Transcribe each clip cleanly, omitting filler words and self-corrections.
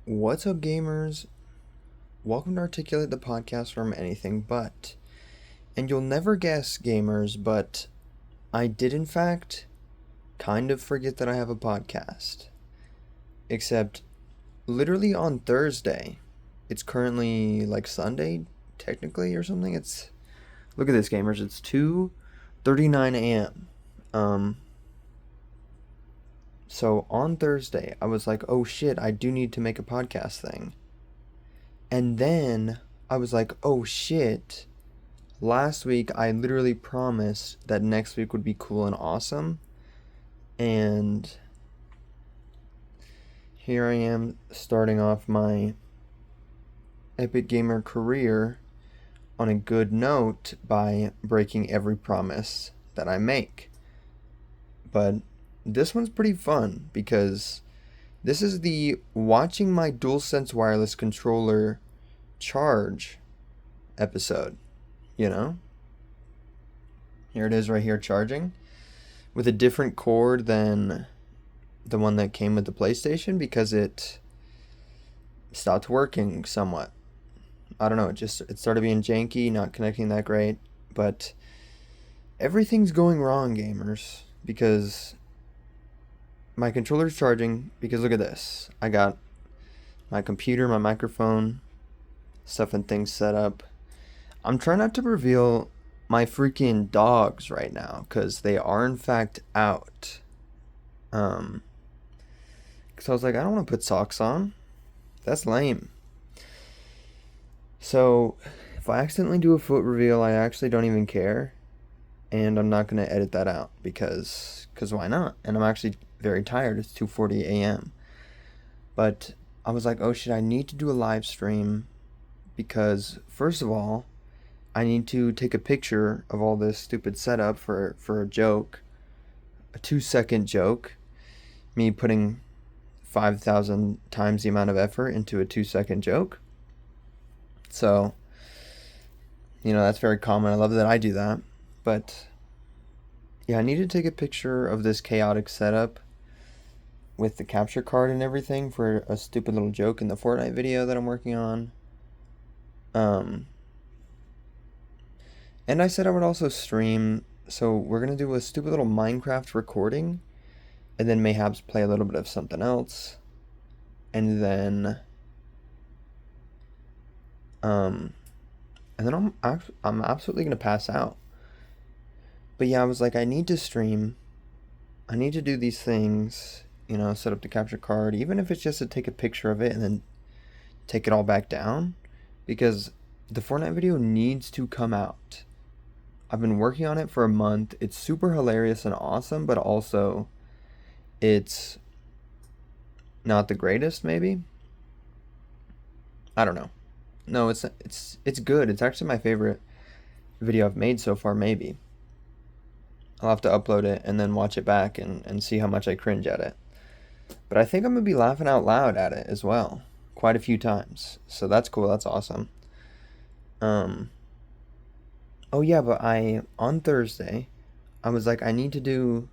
What's up, gamers? Welcome to Articulate the podcast from anything but. And you'll never guess, gamers, but I did, in fact, kind of forget that I have a podcast. Except, literally on Thursday. It's currently like Sunday, technically, or something. Look at this, gamers. It's 2:39 a.m. So on Thursday, I was like, oh shit, I do need to make a podcast thing. And then I was like, oh shit. Last week, I literally promised that next week would be cool and awesome. And here I am starting off my Epic Gamer career on a good note by breaking every promise that I make. But this one's pretty fun because this is the watching my DualSense wireless controller charge episode, you know? Here it is right here charging with a different cord than the one that came with the PlayStation because it stopped working somewhat. I don't know, it started being janky, not connecting that great, but everything's going wrong, gamers, because my controller's charging because look at this. I got my computer, my microphone, stuff and things set up. I'm trying not to reveal my freaking dogs right now because they are in fact out. Because I was like, I don't want to put socks on. That's lame. So if I accidentally do a foot reveal, I actually don't even care. And I'm not going to edit that out because why not? And I'm actually very tired. It's 2:40 a.m. But I was like, oh shit, I need to do a live stream because first of all, I need to take a picture of all this stupid setup for a joke, a 2-second joke, me putting 5,000 times the amount of effort into a 2-second joke. So, that's very common. I love that I do that. But, yeah, I need to take a picture of this chaotic setup with the capture card and everything for a stupid little joke in the Fortnite video that I'm working on. And I said I would also stream, so we're going to do a stupid little Minecraft recording, and then mayhaps play a little bit of something else, and then I'm absolutely going to pass out. But yeah, I was like, I need to stream, I need to do these things, set up the capture card, even if it's just to take a picture of it and then take it all back down, because the Fortnite video needs to come out. I've been working on it for a month. It's super hilarious and awesome, but also it's not the greatest, maybe. I don't know. No, it's good. It's actually my favorite video I've made so far, maybe. I'll have to upload it and then watch it back and see how much I cringe at it. But I think I'm going to be laughing out loud at it as well, quite a few times. So that's cool. That's awesome. Oh yeah, but on Thursday, I was like, I need to do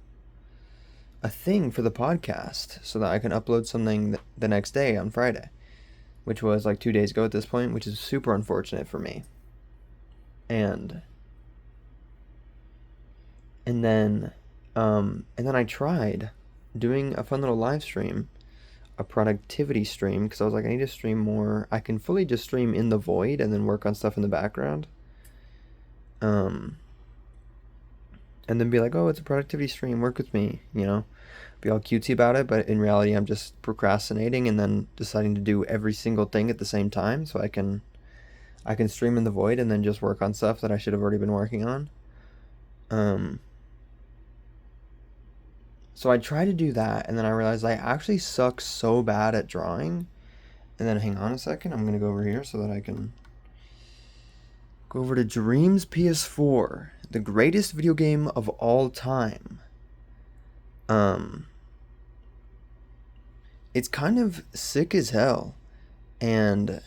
a thing for the podcast so that I can upload something the next day on Friday, which was like 2 days ago at this point, which is super unfortunate for me. And then I tried doing a fun little live stream, a productivity stream, because I was like, I need to stream more. I can fully just stream in the void and then work on stuff in the background. And then be like, oh, it's a productivity stream, work with me, be all cutesy about it, but in reality, I'm just procrastinating and then deciding to do every single thing at the same time so I can stream in the void and then just work on stuff that I should have already been working on. So I tried to do that, and then I realized I actually suck so bad at drawing. And then hang on a second, I'm going to go over here so that I can go over to Dreams ps4, the greatest video game of all time. It's kind of sick as hell, and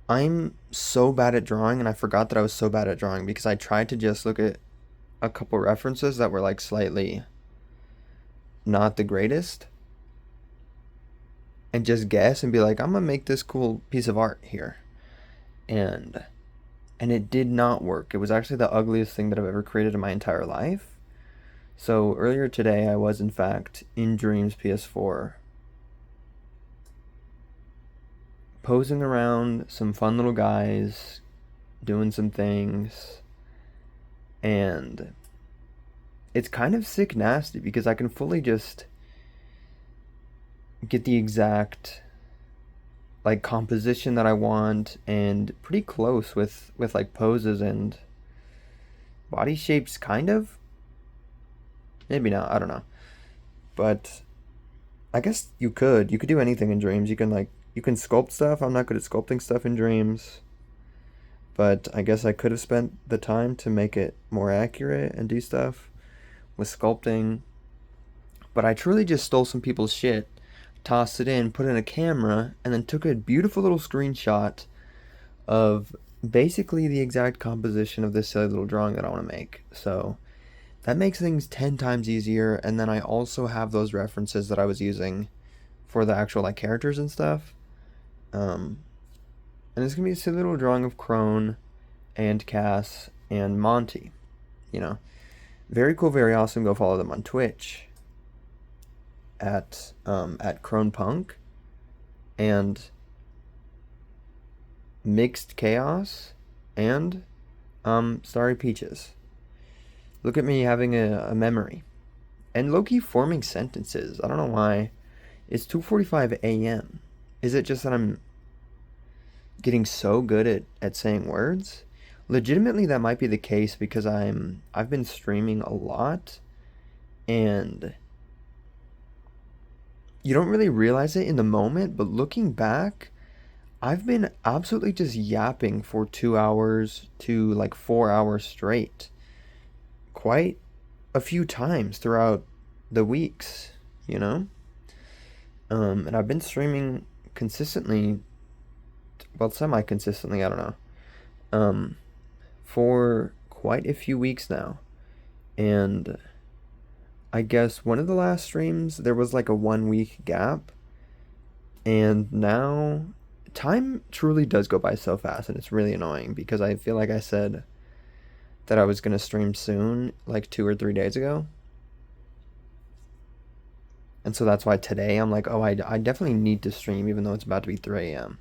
I'm so bad at drawing, and I forgot that I was so bad at drawing because I tried to just look at a couple references that were like slightly not the greatest. and just guess and be like, I'm gonna make this cool piece of art here. And it did not work. It was actually the ugliest thing that I've ever created in my entire life. So earlier today, I was in fact in Dreams PS4, posing around some fun little guys, doing some things, and it's kind of sick nasty because I can fully just get the exact like composition that I want and pretty close with like poses and body shapes, kind of. Maybe not, I don't know. But I guess you could do anything in Dreams. You can sculpt stuff. I'm not good at sculpting stuff in Dreams, but I guess I could have spent the time to make it more accurate and do stuff with sculpting. But I truly just stole some people's shit, tossed it in, put in a camera, and then took a beautiful little screenshot of basically the exact composition of this silly little drawing that I want to make. So that makes things 10 times easier, and then I also have those references that I was using for the actual like characters and stuff. Um, and it's gonna be a silly little drawing of Crone and Cass and Monty. You know, very cool, very awesome. Go follow them on Twitch at Crone Punk and Mixed Chaos and Starry Peaches. Look at me having a memory and low-key forming sentences. I don't know why. It's 2:45 a.m. Is it just that I'm getting so good at saying words? Legitimately, that might be the case because I've been streaming a lot, and you don't really realize it in the moment, but looking back, I've been absolutely just yapping for 2 hours to like 4 hours straight, quite a few times throughout the weeks, you know? And I've been streaming consistently, well, semi-consistently, I don't know, for quite a few weeks now. And I guess one of the last streams, there was like a 1 week gap. And now, time truly does go by so fast, and it's really annoying because I feel like I said that I was going to stream soon, like 2 or 3 days ago. And so that's why today I'm like, oh, I definitely need to stream even though it's about to be 3 a.m.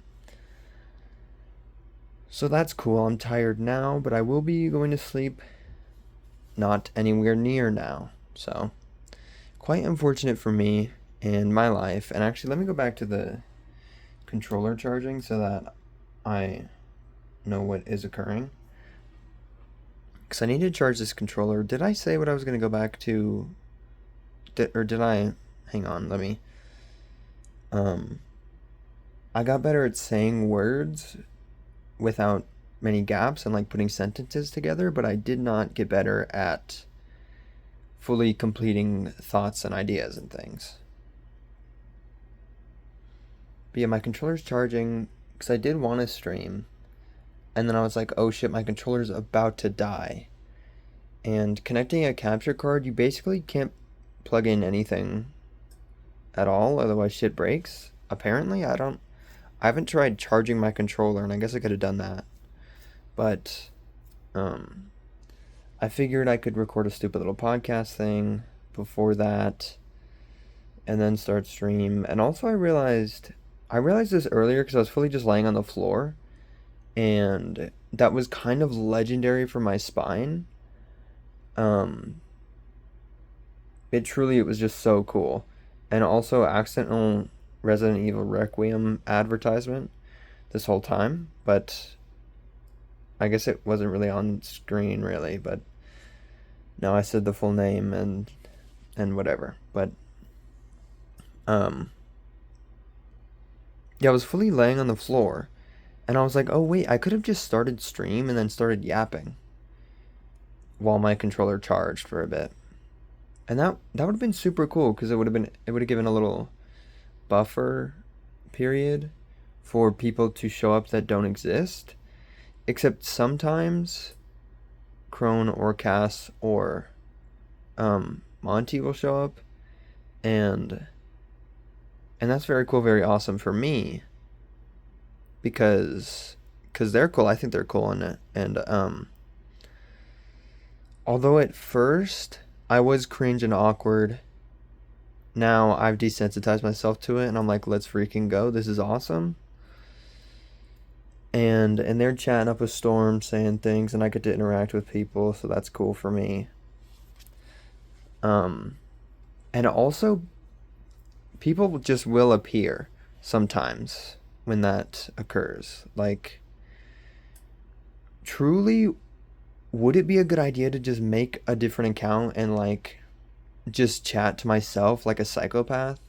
So that's cool. I'm tired now, but I will be going to sleep not anywhere near now. So quite unfortunate for me and my life. And actually, let me go back to the controller charging so that I know what is occurring. Because I need to charge this controller. Did I say what I was going to go back to? Or did I? Hang on, let me. I got better at saying words without many gaps and like putting sentences together, but I did not get better at fully completing thoughts and ideas and things. But yeah, my controller's charging because I did want to stream, and then I was like, oh shit, my controller's about to die. And connecting a capture card, you basically can't plug in anything at all, otherwise shit breaks. Apparently, I haven't tried charging my controller, and I guess I could have done that. But I figured I could record a stupid little podcast thing before that and then start stream. And also I realized this earlier because I was fully just laying on the floor, and that was kind of legendary for my spine. It was just so cool. And also accidental Resident Evil Requiem advertisement this whole time, but I guess it wasn't really on screen really, but now I said the full name and whatever. But yeah, I was fully laying on the floor, and I was like, oh wait, I could have just started stream and then started yapping while my controller charged for a bit. And that would have been super cool because it would have given a little buffer period for people to show up that don't exist. Except sometimes Crone or Cass or Monty will show up, and And that's very cool, very awesome for me because they're cool. I think they're cool in it. And although at first I was cringe and awkward, now I've desensitized myself to it and I'm like, let's freaking go. This is awesome. And they're chatting up a storm, saying things, and I get to interact with people, so that's cool for me. Um, and also, people just will appear sometimes when that occurs. Like, truly, would it be a good idea to just make a different account and like just chat to myself like a psychopath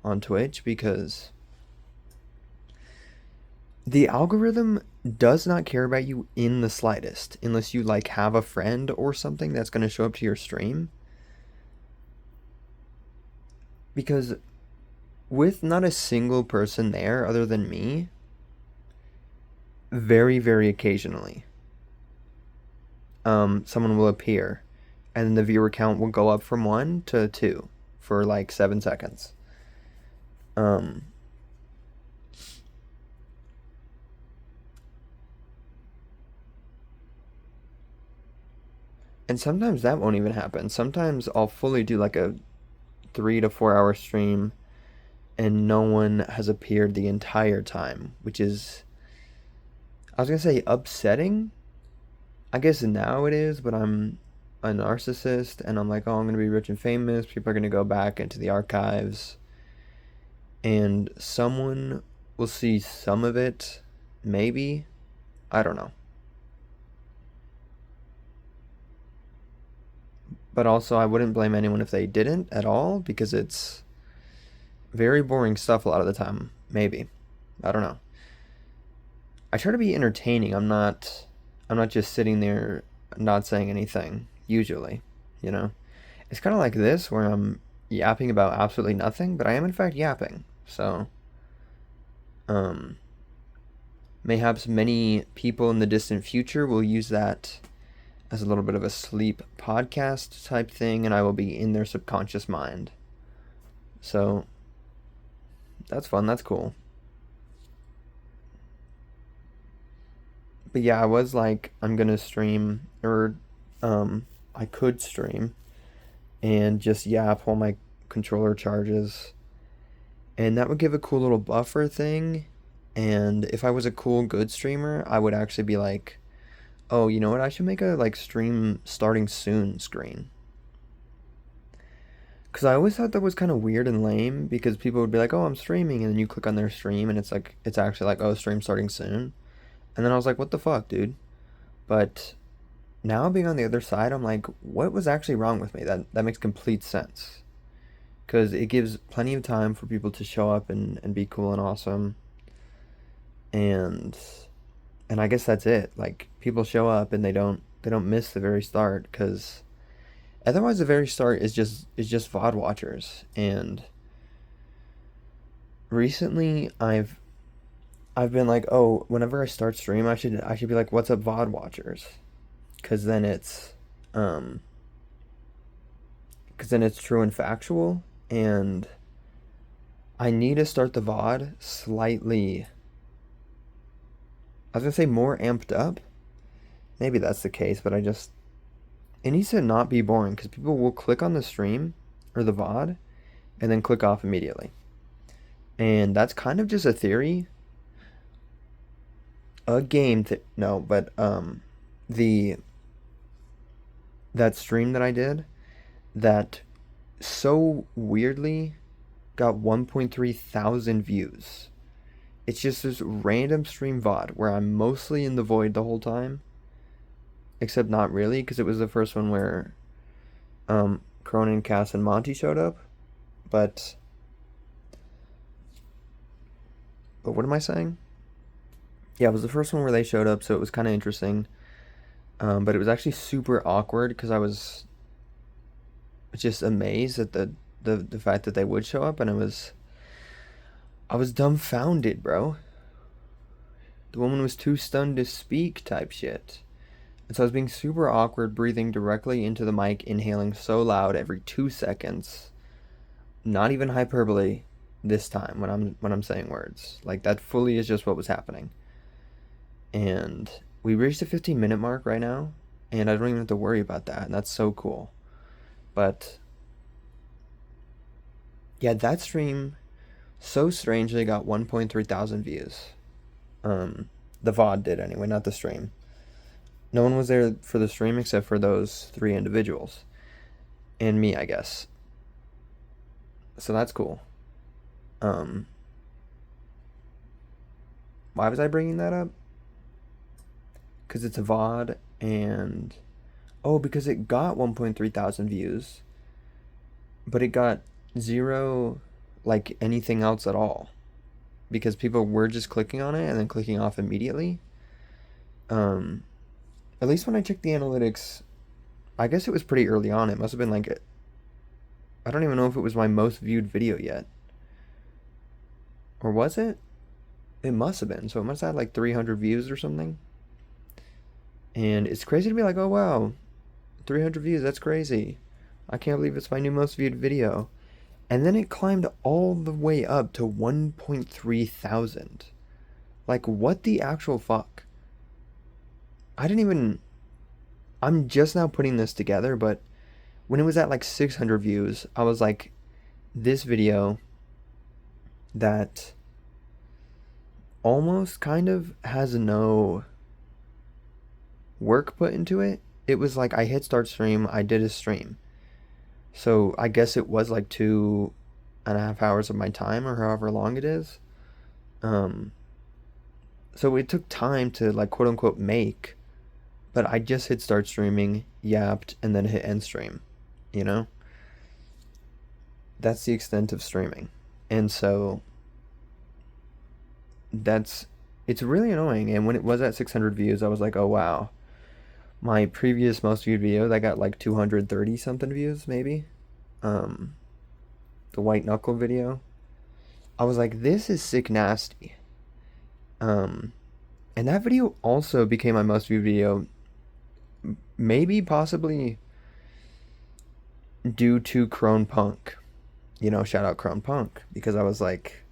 on Twitch? Because the algorithm does not care about you in the slightest unless you like have a friend or something that's going to show up to your stream. Because with not a single person there other than me, very, very occasionally, someone will appear, and then the viewer count will go up from 1 to 2 for like 7 seconds. Um, and sometimes that won't even happen. Sometimes I'll fully do like a 3 to 4 hour stream and no one has appeared the entire time, which is, I was gonna say upsetting. I guess now it is, but I'm a narcissist and I'm like, oh, I'm gonna be rich and famous. People are gonna go back into the archives and someone will see some of it, maybe. I don't know. But also, I wouldn't blame anyone if they didn't at all because it's very boring stuff a lot of the time. Maybe. I don't know. I try to be entertaining. I'm not just sitting there not saying anything usually, you know. It's kind of like this where I'm yapping about absolutely nothing, but I am in fact yapping. So, um mayhaps many people in the distant future will use that as a little bit of a sleep podcast type thing and I will be in their subconscious mind. So, that's fun. That's cool. But yeah, I was like, I'm gonna stream, or I could stream and just yap while my controller charges, and that would give a cool little buffer thing. And if I was a cool, good streamer, I would actually be like, oh, you know what? I should make a like stream starting soon screen. Because I always thought that was kind of weird and lame because people would be like, oh, I'm streaming. And then you click on their stream and it's like, it's actually like, oh, stream starting soon. And then I was like, what the fuck, dude? But now being on the other side, I'm like, what was actually wrong with me? That makes complete sense. Because it gives plenty of time for people to show up and be cool and awesome. And I guess that's it. Like people show up and they don't miss the very start because otherwise the very start is just VOD watchers. And recently I've been like, oh, whenever I start stream, I should be like, what's up, VOD watchers? Because then um, it's true and factual, and I need to start the VOD slightly. I was gonna say more amped up. Maybe that's the case, but it needs to not be boring because people will click on the stream or the VOD and then click off immediately. And that's kind of just a theory. No, but the that stream that I did that so weirdly got 1.3 thousand views. It's just this random stream VOD where I'm mostly in the void the whole time, except not really because it was the first one where Cronin, Cass, and Monty showed up. But what am I saying? Yeah, it was the first one where they showed up, so it was kind of interesting. But it was actually super awkward because I was just amazed at the fact that they would show up, and I was dumbfounded, bro. The woman was too stunned to speak type shit. And so I was being super awkward, breathing directly into the mic, inhaling so loud every 2 seconds. Not even hyperbole. this time when I'm saying words. Like that fully is just what was happening. And we reached the 15-minute mark right now, and I don't even have to worry about that, and that's so cool. But yeah, that stream so strangely got 1.3 thousand views. The VOD did anyway, not the stream. No one was there for the stream except for those three individuals. And me, I guess. So that's cool. Why was I bringing that up? Because it's a VOD and... Oh, because it got 1.3 thousand views. But it got zero, like, anything else at all. Because people were just clicking on it and then clicking off immediately. At least when I checked the analytics, I guess it was pretty early on. It must have been like... I don't even know if it was my most viewed video yet. Or was it? It must have been. So it must have had like 300 views or something. And it's crazy to be like, oh wow, 300 views, that's crazy. I can't believe it's my new most viewed video. And then it climbed all the way up to 1.3 thousand. Like, what the actual fuck? I'm just now putting this together, but when it was at like 600 views, I was like, this video that almost kind of has no work put into it. It was like I hit start stream, I did a stream. So I guess it was like 2.5 hours of my time or however long it is. So it took time to like quote unquote make, but I just hit start streaming, yapped, and then hit end stream, you know? That's the extent of streaming. And so it's really annoying. And when it was at 600 views, I was like, oh wow. My previous most viewed video, that got like 230 something views, maybe. The white knuckle video. I was like, this is sick nasty. And that video also became my most viewed video, maybe possibly due to Crone Punk. You know, shout out Crone Punk, because I was like,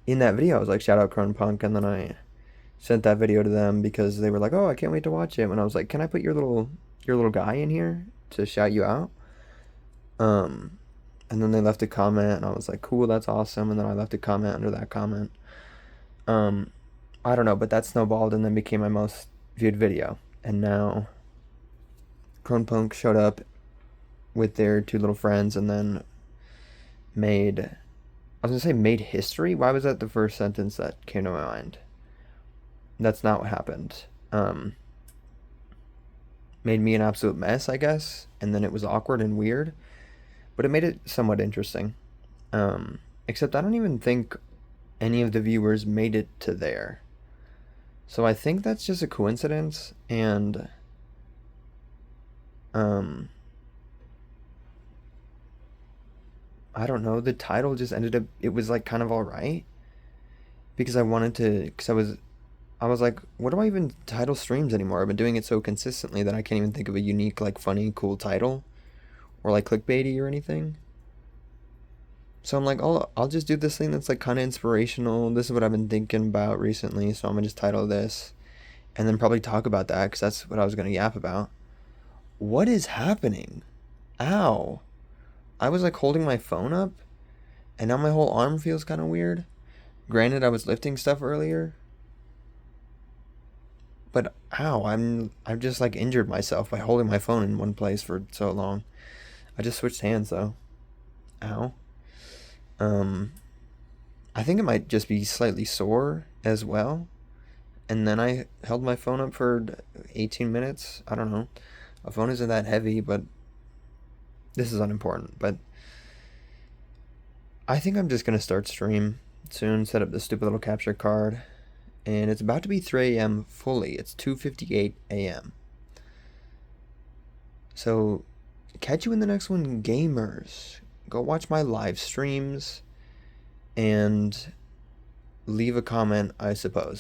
in that video I was like, shout out Crone Punk, and then I sent that video to them because they were like, oh, I can't wait to watch it. And I was like, can I put your little guy in here to shout you out? And then they left a comment, and I was like, cool, that's awesome. And then I left a comment under that comment. I don't know, but that snowballed and then became my most viewed video. And now Crone Punk showed up with their two little friends and then made history. Why was that the first sentence that came to my mind? That's not what happened. Made me an absolute mess, I guess, and then it was awkward and weird, but it made it somewhat interesting. Except I don't even think any of the viewers made it to there. So I think that's just a coincidence, and I don't know, the title just ended up, it was like kind of alright, because I was like, what do I even title streams anymore? I've been doing it so consistently that I can't even think of a unique, like, funny, cool title, or like clickbaity or anything. So I'm like, I'll just do this thing that's like kind of inspirational. This is what I've been thinking about recently, so I'm gonna just title this, and then probably talk about that, because that's what I was gonna yap about. What is happening? Ow. I was like holding my phone up, and now my whole arm feels kind of weird. Granted, I was lifting stuff earlier, but ow, I've just like injured myself by holding my phone in one place for so long. I just switched hands though. Ow. I think it might just be slightly sore as well. And then I held my phone up for 18 minutes. I don't know. A phone isn't that heavy, but this is unimportant. But I think I'm just gonna start stream soon, set up this stupid little capture card. And it's about to be 3 a.m. fully. It's 2:58 a.m. So catch you in the next one, gamers. Go watch my live streams and leave a comment, I suppose.